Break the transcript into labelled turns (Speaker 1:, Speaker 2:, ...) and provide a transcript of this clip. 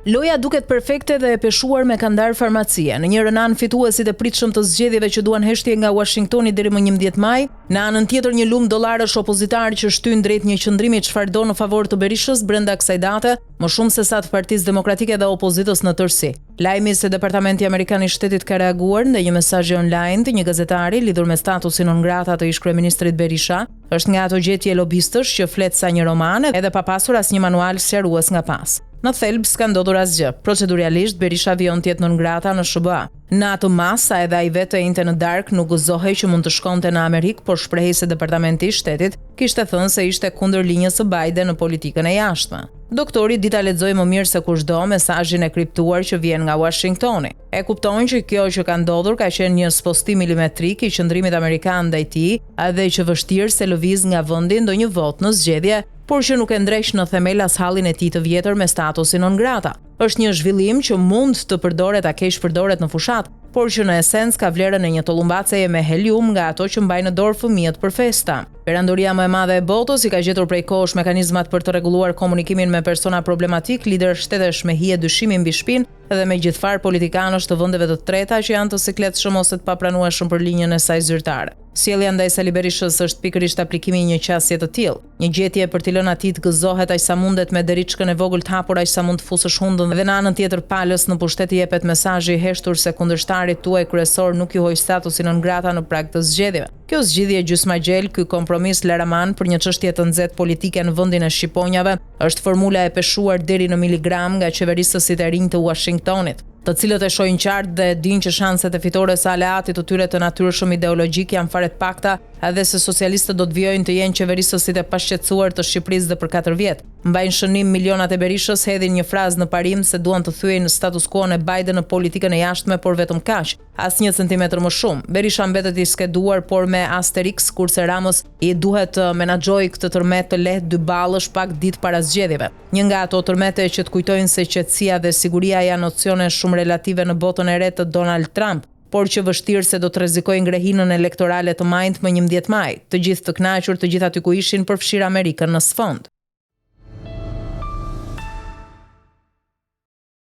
Speaker 1: Loja duket perfekte dhe e peshuar me Kandar Farmacia. Në njërin anë fituesit e pritshëm të zgjedhjeve që duan heshtje nga Washingtoni deri më 11 maj, në anën tjetër një lum dollarësh opozitar që shtyn drejt një qëndrimi çfarëdo në favor të Berishës brenda kësaj date, më shumë se sa të Partisë Demokratike dhe opozitës në tërësi. Lajmi se Departamenti Amerikan i Shtetit ka reaguar në një mesazh online të një gazetari lidhur me statusin non grata të ish-kryeministrit Berisha, është nga ato gjetje lobistësh që flet sa një roman edhe pa pasur asnjë manual sqarues nga pas. Në thelb s'ka ndodhur asgjë. Proceduralisht Berisha vijon të jetë non grata në SBA. Në atë masa edhe ai vetë inte në darkë nuk gëzohej që mund të shkonte në Amerikë, por shprehej se Departamenti i Shtetit kishte thënë se ishte kundër linjës së Biden në politikën e jashtme. Doktori dita lexoi më mirë se kushdo mesazhin e kriptuar që vjen nga Washingtoni. E kupton që kjo që ka ndodhur ka qenë një spostim milimetrik i qëndrimit amerikan ndaj tij, edhe që vështirë se lëviz nga vendi ndonjë vot në zgjedhje, por që nuk e ndreq në themel as hallin e tij të vjetër me statusin non grata. Është një zhvillim që mund të përdoret a keq përdoret në fushat, por që në esencë ka vlerën e një tollumbaceje me helium nga ato që mbajnë në dorë fëmijët për festa. Perandoria më e madhe e botës i ka gjetur prej kohësh mekanizmat për të rregulluar komunikimin me persona problematik, lider shtetesh me hije dyshimi mbi shpinë dhe me gjithfar politikanësh të vendeve të treta që janë të sikletshëm ose të papranueshëm për linjën e saj zyrtare. Sjellja ndaj Sali Berishës është pikërisht aplikimi i një qasje të tillë. Një gjetje për t'i lënë atij të gëzohet aq sa mundet me deriçkën e vogël të hapur aq sa mund të fusësh hundën dhe në anën tjetër palës në pushtet i jepet mesazhi i heshtur se kundërshtarit tuaj kryesor nuk ju hoj statusin non grata në prag të zgjedhjeve. Kjo zgjidhje gjysmagjel, ky kompromis leraman për një çështje të nxehtë politike në vendin e shqiponjave, është formula e peshuar deri në miligram nga qeverisësit e rinj të Washingtonit, të cilët e shohin qartë dhe dinë që shanset e fitores së aleatit të tyre të natyrshëm ideologjik janë fare të pakta, edhe se socialistët do të vijojnë të jenë qeverisësit e pashqetësuar të Shqipërisë dhe për 4 vjet. Mbajnë shënim milionat e Berishës, hedhin një frazë në parim se duan të thyejnë status quo në Biden në politikën e jashtme, por vetëm kaq, asnjë centimetër më shumë. Berisha mbetet i skeduar, por me asteriks, kurse Ramos i duhet të menaxhojë këtë tërmet të lehtë dy ballësh pak ditë para zgjedhjeve. Një nga ato tërmete që të kujtojnë se qetësia dhe siguria janë nocione shumë relative në botën e re të Donald Trump, por që vështirë se do të rrezikojnë ngrehinën elektorale të majt më 11 maj. Të gjithë të kënaqur, të gjithë aty ku ishin, përfshirë Amerikën në sfond.